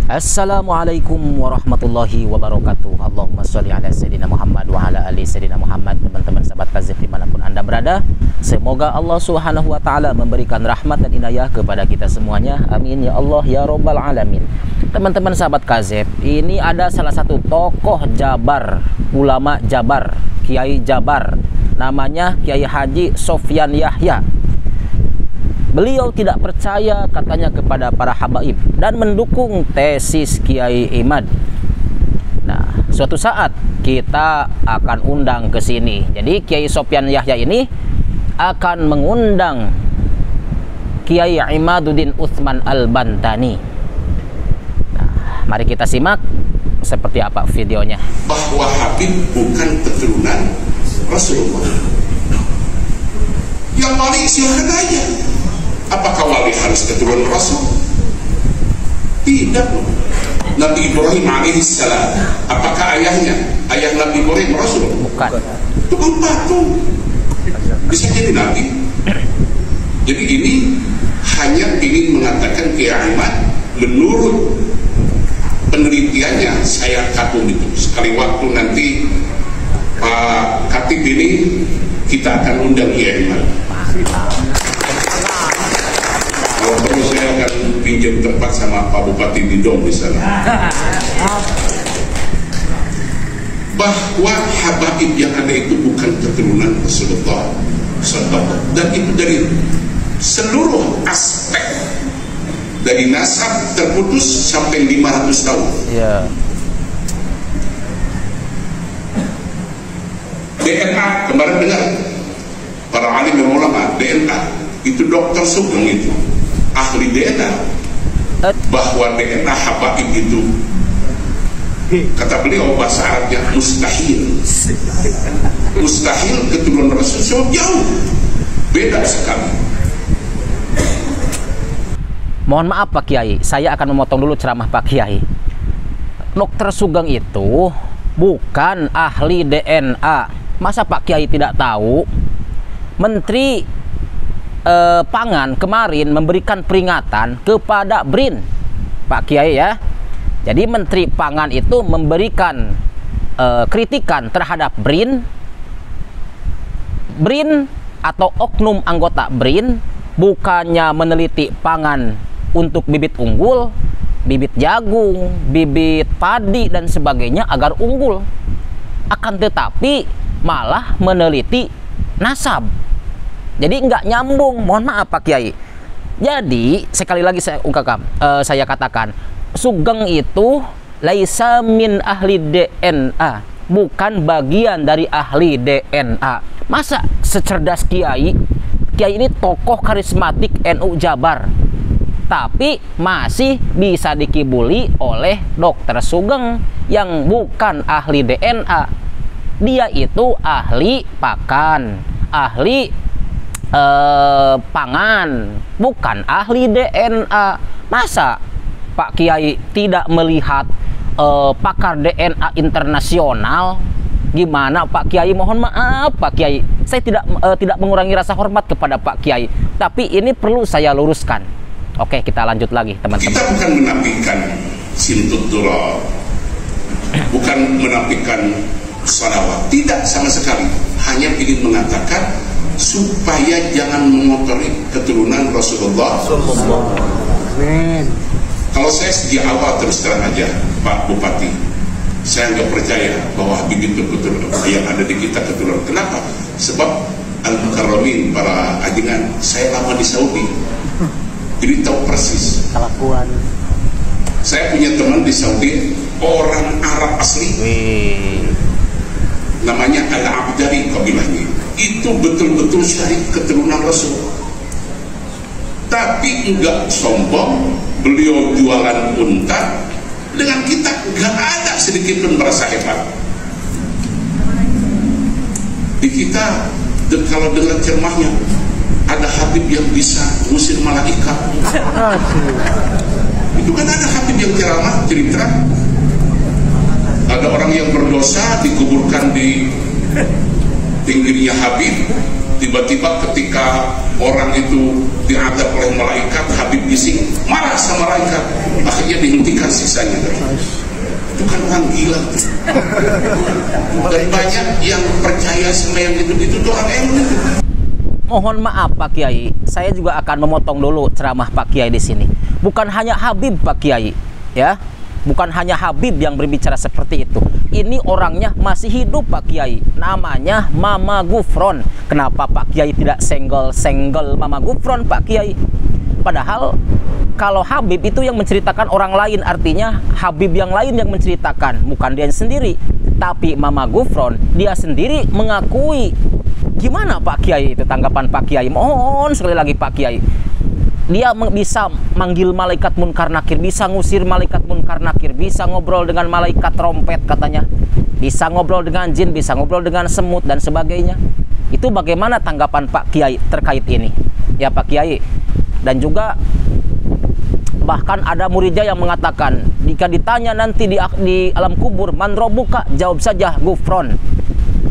Assalamualaikum warahmatullahi wabarakatuh. Allahumma sholli ala Sayyidina Muhammad wa ala ali Sayyidina Muhammad. Teman-teman sahabat Kazif dimanapun anda berada, semoga Allah subhanahu wa ta'ala memberikan rahmat dan inayah kepada kita semuanya. Amin ya Allah ya Rabbal alamin. Teman-teman sahabat Kazif, ini ada salah satu tokoh Jabar, ulama Jabar, Kiai Jabar, namanya Kiai Haji Sofyan Yahya. Beliau tidak percaya katanya kepada para habaib dan mendukung tesis Kiai Imad. Nah, suatu saat kita akan undang ke sini. Jadi Kiai Sofyan Yahya ini akan mengundang Kiai Imaduddin Utsman Al-Bantani. Nah, mari kita simak seperti apa videonya. Bahwa Habib bukan keturunan Rasulullah. Yang wali silahkan aja. Apakah wali harus keturunan Rasul? Tidak. Nabi Ibrahim alaihissalam, apakah ayahnya ayah Nabi Ibrahim Rasul? Bukan. Tukang patung. Bisa jadi Nabi. Jadi ini hanya ingin mengatakan kiamat menurut penelitiannya. Saya katung itu. Sekali waktu nanti Pak Katib ini kita akan undang kiamat. Kalau perlu saya akan pinjam tempat sama Pak Bupati Didom di sana. Bahwa habaib yang ada itu bukan keturunan Rasulullah SAW, dan itu dari seluruh aspek, dari nasab terputus sampai 500 tahun. Ya. DNA kemarin dengar para alim dan ulama, DNA itu Dokter Sugeng itu ahli DNA, bahwa DNA habaib itu kata beliau bahasa Arabnya mustahil. Mustahil keturunan Rasul jauh beda sekali. Mohon maaf Pak Kiai, saya akan memotong dulu ceramah Pak Kiai. Dokter Sugeng itu bukan ahli DNA. Masa Pak Kiai tidak tahu? Menteri Pangan kemarin memberikan peringatan kepada BRIN, Pak Kiai ya. Jadi Menteri Pangan itu memberikan kritikan terhadap BRIN atau oknum anggota BRIN bukannya meneliti pangan untuk bibit unggul, bibit jagung, bibit padi dan sebagainya agar unggul, akan tetapi malah meneliti nasab. Jadi nggak nyambung, mohon maaf Pak Kiai. Jadi sekali lagi saya ungkapkan, saya katakan, Sugeng itu laisa min ahli DNA, bukan bagian dari ahli DNA. Masa secerdas Kiai ini tokoh karismatik NU Jabar, tapi masih bisa dikibuli oleh Dokter Sugeng yang bukan ahli DNA. Dia itu ahli pakan, ahli pangan, bukan ahli DNA. Masa Pak Kiai tidak melihat pakar DNA internasional? Gimana Pak Kiai? Mohon maaf Pak Kiai, saya tidak mengurangi rasa hormat kepada Pak Kiai, tapi ini perlu saya luruskan. Oke, kita lanjut lagi teman-teman. Kita bukan menafikan sintut turab, bukan menafikan salawat, tidak sama sekali. Hanya ingin mengatakan supaya jangan mengotori keturunan Rasulullah. Amin. Kalau saya sejak awal terus terang aja Pak Bupati, saya nggak percaya bahwa Habib itu keturunan yang ada di kita keturunan. Kenapa? Sebab Al-Mukarramin, para ajengan, saya lama di Saudi, jadi tahu persis Kelakuan. Saya punya teman di Saudi, orang Arab asli, namanya Al-Abdari kabilahnya. Itu betul-betul syarif keturunan Rasul, tapi enggak sombong. Beliau jualan unta, dengan kita enggak ada sedikit pun merasa hebat. Di kita kalau dengar ceramahnya, ada Habib yang bisa ngusir malaikat. Itu kan ada Habib yang ceramah cerita, ada orang yang berdosa dikuburkan di pinggirnya Habib, tiba-tiba ketika orang itu diadab oleh malaikat, Habib bising marah sama malaikat, akhirnya dihentikan sisanya. Itu kan orang gila tuh. Dan banyak yang percaya sama yang itu orang elit. Mohon maaf Pak Kiai, saya juga akan memotong dulu ceramah Pak Kiai di sini. Bukan hanya Habib Pak Kiai, ya. Bukan hanya Habib yang berbicara seperti itu. Ini orangnya masih hidup Pak Kiai. Namanya Mama Gufron. Kenapa Pak Kiai tidak senggol Mama Gufron Pak Kiai? Padahal kalau Habib itu yang menceritakan orang lain, artinya Habib yang lain yang menceritakan, bukan dia sendiri. Tapi Mama Gufron, dia sendiri mengakui. Gimana Pak Kiai itu tanggapan Pak Kiai? Mohon sekali lagi Pak Kiai. Dia bisa manggil malaikat munkar nakir, bisa ngusir malaikat munkar nakir, bisa ngobrol dengan malaikat trompet katanya, bisa ngobrol dengan jin, bisa ngobrol dengan semut dan sebagainya. Itu bagaimana tanggapan Pak Kiai terkait ini? Ya Pak Kiai. Dan juga bahkan ada muridnya yang mengatakan, jika ditanya nanti di alam kubur, man robuka, jawab saja Gufron.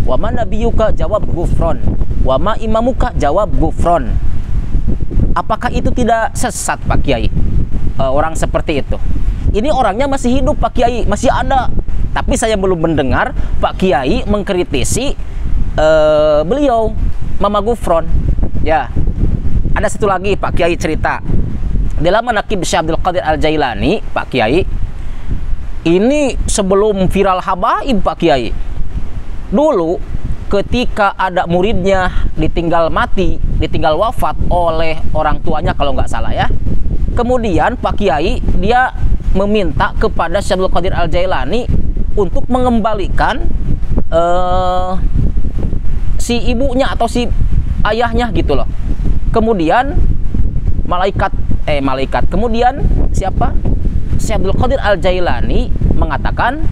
Wa ma nabiyuka, jawab Gufron. Wa ma imamuka, jawab Gufron. Apakah itu tidak sesat Pak Kiai? Orang seperti itu. Ini orangnya masih hidup Pak Kiai, masih ada. Tapi saya belum mendengar Pak Kiai mengkritisi beliau, Mama Gufron. Ya, ada satu lagi Pak Kiai cerita. Dalam Manaqib Syekh Abdul Qadir Al-Jailani, Pak Kiai, ini sebelum viral habaib Pak Kiai. Dulu ketika ada muridnya ditinggal mati, ditinggal wafat oleh orang tuanya kalau nggak salah ya. Kemudian Pak Kiai dia meminta kepada Syekh Abdul Qadir Al-Jailani untuk mengembalikan si ibunya atau si ayahnya gitu loh. Kemudian kemudian siapa? Syekh Abdul Qadir Al-Jailani mengatakan,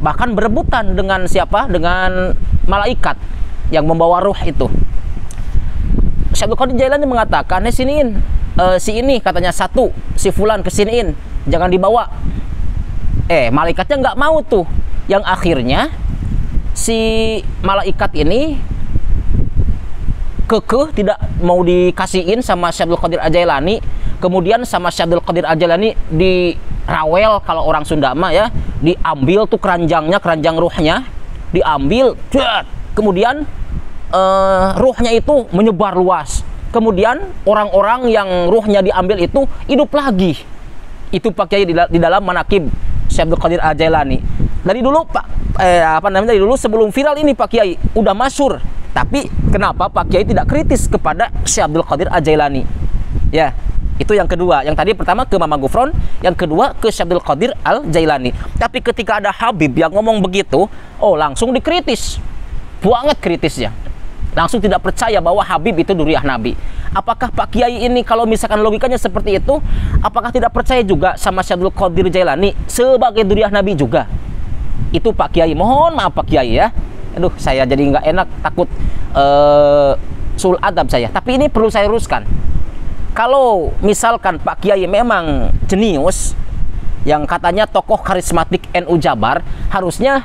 bahkan berebutan dengan siapa? Dengan malaikat yang membawa ruh itu. Syekh Abdul Qadir Jailani mengatakan, siniin si ini katanya satu, si fulan kesiniin, jangan dibawa. Malaikatnya nggak mau tuh. Yang akhirnya si malaikat ini kekeh tidak mau dikasihin sama Syekh Abdul Qadir Al-Jailani. Kemudian sama Syekh Abdul Qadir Al-Jailani dirawel kalau orang Sunda mah ya, diambil tuh keranjangnya, keranjang ruhnya diambil, kemudian ruhnya itu menyebar luas. Kemudian orang-orang yang ruhnya diambil itu hidup lagi. Itu Pak Kiai di dalam Manaqib Syekh Abdul Qadir Al-Jailani. Dari dulu dari dulu sebelum viral ini Pak Kiai udah masyhur. Tapi kenapa Pak Kiai tidak kritis kepada Syekh Abdul Qadir Al-Jailani? Ya, itu yang kedua. Yang tadi pertama ke Mama Gufron, yang kedua ke Syekh Abdul Qadir Al-Jailani. Tapi ketika ada Habib yang ngomong begitu, langsung dikritis. Banget kritisnya. Langsung tidak percaya bahwa Habib itu duriah Nabi. Apakah Pak Kiai ini kalau misalkan logikanya seperti itu, apakah tidak percaya juga sama Syekh Abdul Qadir Jailani sebagai duriah Nabi juga? Itu Pak Kiai. Mohon maaf Pak Kiai ya. Aduh, saya jadi nggak enak, takut sul adab saya. Tapi ini perlu saya luruskan. Kalau misalkan Pak Kiai memang jenius, yang katanya tokoh karismatik NU Jabar, harusnya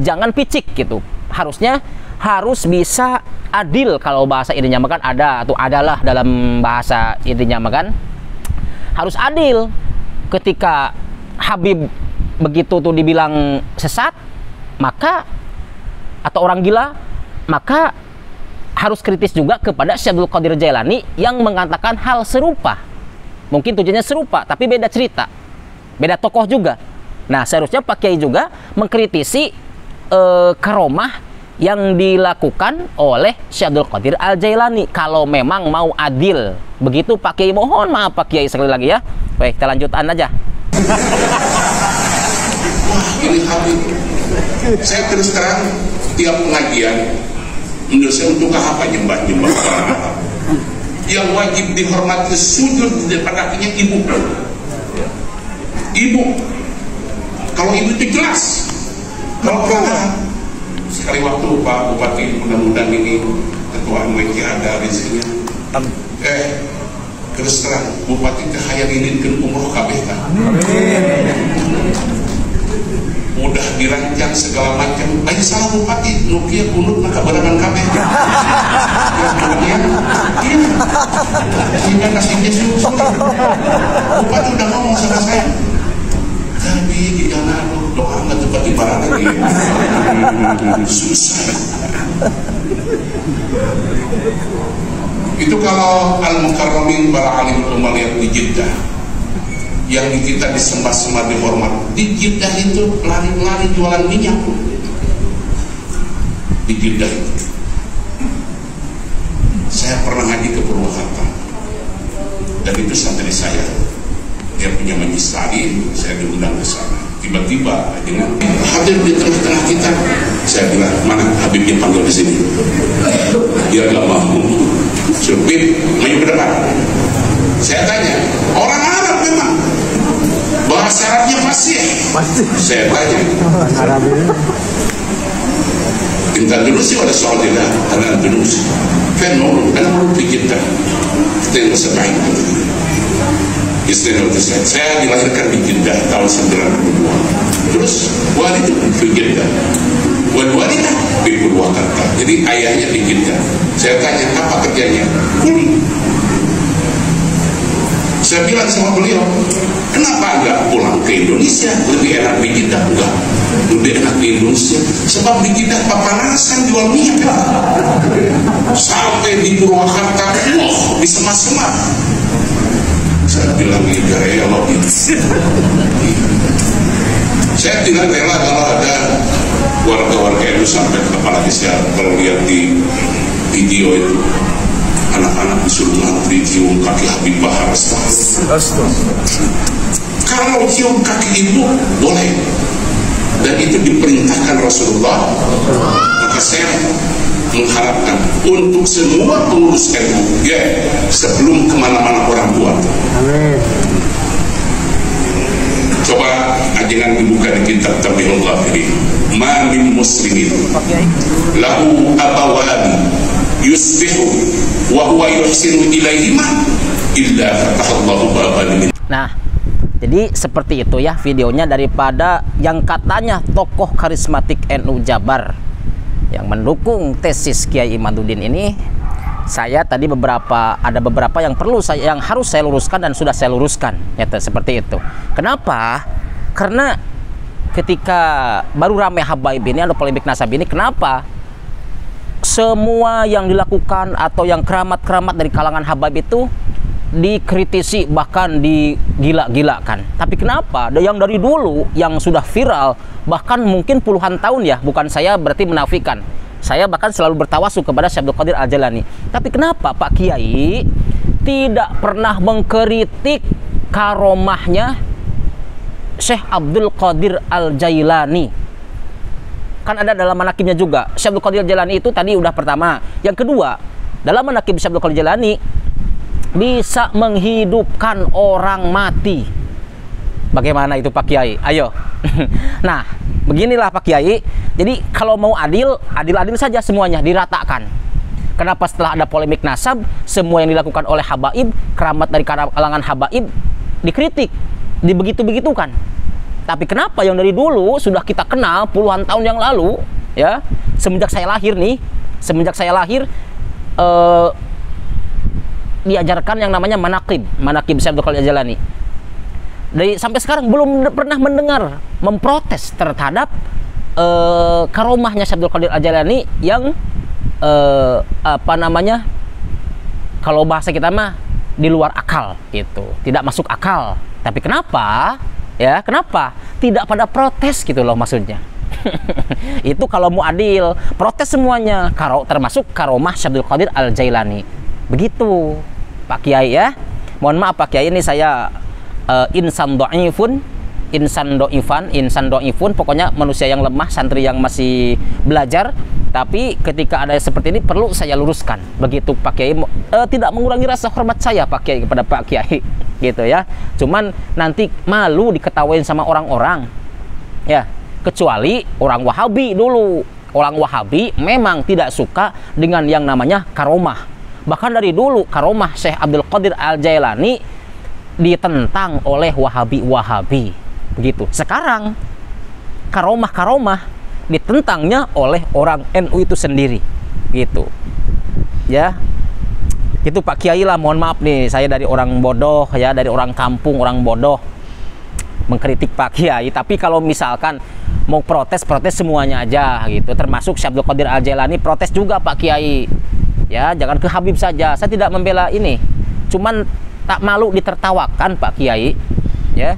jangan picik gitu. Harus bisa adil, kalau bahasa ininya makan ada atau adalah dalam bahasa ininya makan. Harus adil. Ketika Habib begitu tuh dibilang sesat, maka atau orang gila, maka harus kritis juga kepada Syekh Abdul Qadir Jailani yang mengatakan hal serupa. Mungkin tujuannya serupa, tapi beda cerita, beda tokoh juga. Nah, seharusnya Pak Kiai juga mengkritisi karomah yang dilakukan oleh Syekh Abdul Qadir Al-Jailani kalau memang mau adil. Begitu Pak Kiai. Mohon maaf Pak Kiai sekali lagi ya. Baik, kita lanjutkan aja. Wah, ini Habib. Saya terus terang tiap pengajian menurut saya untuk apa nyembah yang wajib dihormati sujud di depan kakinya ibu. Kalau ibu itu jelas. Kalau kakak, sekali waktu Pak Bupati, mudah-mudahan ini ketua MWK ada rezekinya. Terus terang Bupati teh hayang ngilinkeun umroh kabeh kan. Udah dirancang segala macam. Ayo salah Bupati, nukia kunut maka berangan kabeh. Sehingga kasih dia susu. Bupati udah ngomong sama saya, tapi jangan doa nggak cepat ibarat lagi. Susah. Itu kalau Al-Mukarramin para alim ulama lihat di Jeddah, yang kita disembah-sembah dihormat di Jeddah itu lari-lari jualan minyak di Jeddah itu. Saya pernah ngaji ke Purwakarta dan itu santri saya, dia punya majlis taklim, saya diundang ke sana. Tiba-tiba dengan hadir di tengah-tengah kita, saya bilang, mana Habibnya panggil di sini? Dia nggak mau. Habib, maju ke depan. Saya tanya, orang Arab memang, bahasa Arabnya fasih. Saya tanya, Intan dulu sih ada soal dia, karena dulu sih, kan mau pikir kan, kita yang bisa baik. Istri saya dilahirkan di Jeddah tahun 92. Terus wali itu di Jeddah, wanita di Purwakarta. Jadi ayahnya di Jeddah. Saya tanya apa kerjanya? Kuli. Saya bilang sama beliau, kenapa enggak pulang ke Indonesia? Lebih enak di Jeddah. Enggak, lebih enak di Indonesia. Sebab di Jeddah papanasan jual minyak. Sampai di Purwakarta, disemas-semas. Saya bilang ya rela itu. Saya tidak rela kalau ada warga-warga itu sampai apalagi saya kalau lihat di video itu anak-anak disuruh ngantri cium kaki Habib Bahar. Kalau cium kaki ibu boleh dan itu diperintahkan Rasulullah, maka saya mengharapkan untuk semua pengurus NU ya sebelum kemana-mana orang tua. Amin. Coba jangan dibuka di kitab Tabihul Ghafirin. Ma min muslimin lahu abawan yusbihu wa huwa yuhsinu ilaihima illa fatahallahu baban min. Nah, jadi seperti itu ya videonya daripada yang katanya tokoh karismatik NU Jabar yang mendukung tesis Kiai Imaduddin ini. Saya tadi ada beberapa yang harus saya luruskan dan sudah saya luruskan ya, seperti itu. Kenapa? Karena ketika baru rame habaib ini, ada polemik nasab ini, kenapa semua yang dilakukan atau yang keramat-keramat dari kalangan habaib itu dikritisi, bahkan digila-gilakan. Tapi kenapa yang dari dulu yang sudah viral bahkan mungkin puluhan tahun ya, bukan saya berarti menafikan, saya bahkan selalu bertawasul kepada Syekh Abdul Qadir Al-Jailani. Tapi kenapa Pak Kiai tidak pernah mengkritik karomahnya Syekh Abdul Qadir Al-Jailani? Kan ada dalam manakibnya juga. Syekh Abdul Qadir Al-Jailani itu tadi udah pertama. Yang kedua, dalam manakib Syekh Abdul Qadir Al-Jailani bisa menghidupkan orang mati. Bagaimana itu Pak Kiai? Ayo. Nah, beginilah Pak Kiai. Jadi kalau mau adil saja semuanya, diratakan. Kenapa setelah ada polemik nasab, semua yang dilakukan oleh habaib, keramat dari kalangan habaib dikritik, dibegitu-begitukan. Tapi kenapa yang dari dulu sudah kita kenal puluhan tahun yang lalu, ya, semenjak saya lahir diajarkan yang namanya manaqib Syekh Abdul Qadir Al-Jailani. Dari sampai sekarang belum pernah mendengar memprotes terhadap karomahnya Syekh Abdul Qadir Al-Jailani yang kalau bahasa kita mah di luar akal, gitu, tidak masuk akal. Tapi kenapa tidak pada protes gitu loh maksudnya. Itu kalau mau adil, protes semuanya, termasuk karomah Syekh Abdul Qadir Al-Jailani. Begitu Pak Kiai ya. Mohon maaf Pak Kiai, ini saya insan do'ifun, pokoknya manusia yang lemah, santri yang masih belajar. Tapi ketika ada seperti ini perlu saya luruskan. Begitu Pak Kiai, tidak mengurangi rasa hormat saya Pak Kiai kepada Pak Kiai, gitu ya. Cuman nanti malu diketawain sama orang-orang, ya. Kecuali orang Wahabi dulu. Orang Wahabi memang tidak suka dengan yang namanya karomah. Bahkan dari dulu karomah Syekh Abdul Qadir Al-Jailani ditentang oleh Wahabi. Begitu. Sekarang karomah ditentangnya oleh orang NU itu sendiri, gitu ya. Itu Pak Kiai lah, mohon maaf nih, saya dari orang bodoh ya, dari orang kampung, orang bodoh mengkritik Pak Kiai. Tapi kalau misalkan mau protes semuanya aja gitu, termasuk Syekh Abdul Qadir Al-Jailani protes juga Pak Kiai. Ya, jangan ke Habib saja. Saya tidak membela ini. Cuman tak malu ditertawakan Pak Kiai. Ya.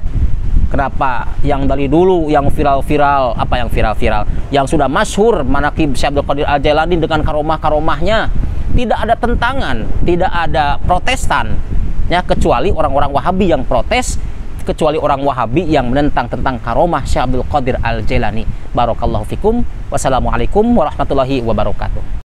Kenapa yang dari dulu yang viral-viral, apa yang viral-viral, yang sudah masyhur manaqib Syekh Abdul Qadir Al-Jailani dengan karomah-karomahnya, tidak ada tentangan, tidak ada protestan, ya, kecuali orang-orang Wahabi yang protes, kecuali orang Wahabi yang menentang tentang karomah Syekh Abdul Qadir Al-Jailani. Barakallahu fikum. Wassalamualaikum warahmatullahi wabarakatuh.